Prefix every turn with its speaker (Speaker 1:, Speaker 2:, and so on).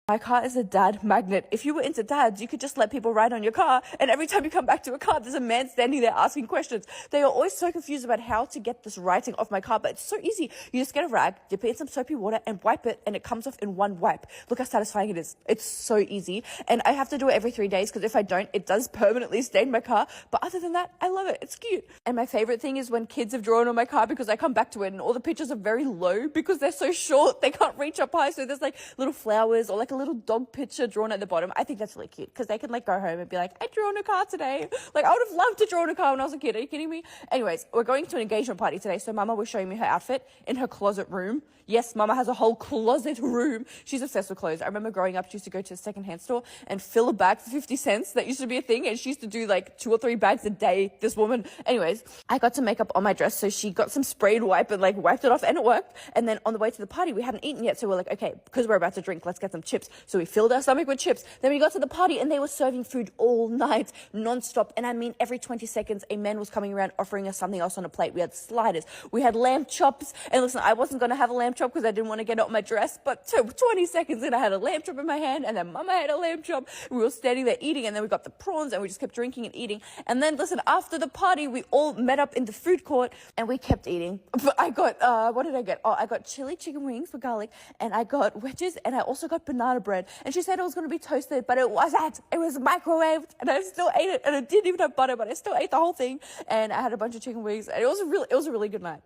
Speaker 1: My car is a dad magnet. If you were into dads, you could just let people ride on your car, and every time you come back to a car, there's a man standing there asking questions. They are always so confused about how to get this writing off my car, but it's so easy. You just get a rag, dip it in some soapy water, and wipe it, and it comes off in one wipe. Look how satisfying it is. It's so easy, and I have to do it every 3 days, because if I don't, it does permanently stain my car, but other than that, I love it. It's cute. And my favorite thing is when kids have drawn on my car, because I come back to it, and all the pictures are very low, because they're so short, they can't reach up high, so there's like little flowers, or like a little dog picture drawn at the bottom. I think that's really cute because they can like go home and be like, I drew on a car today. Like I would have loved to draw on a car when I was a kid. Are you kidding me? Anyways, we're going to an engagement party today. So Mama was showing me her outfit in her closet room. Yes, Mama has a whole closet room. She's obsessed with clothes. I remember growing up, she used to go to a secondhand store and fill a bag for 50 cents. That used to be a thing. And she used to do like 2 or 3 bags a day, this woman. Anyways, I got some makeup on my dress. So she got some sprayed wipe and like wiped it off and it worked. And then on the way to the party, we hadn't eaten yet. So we're like, okay, because we're about to drink, let's get some chips. So we filled our stomach with chips. Then we got to the party and they were serving food all night, non-stop. And I mean, every 20 seconds, a man was coming around offering us something else on a plate. We had sliders. We had lamb chops. And listen, I wasn't going to have a lamb chop because I didn't want to get it on my dress. But 20 seconds in, I had a lamb chop in my hand and then Mama had a lamb chop. We were standing there eating and then we got the prawns and we just kept drinking and eating. And then listen, after the party, we all met up in the food court and we kept eating. But I got, what did I get? Oh, I got chili chicken wings with garlic and I got wedges and I also got banana bread. And she said it was going to be toasted, but it wasn't. It was microwaved and I still ate it and it didn't even have butter, but I still ate the whole thing. And I had a bunch of chicken wings and it was a really good night.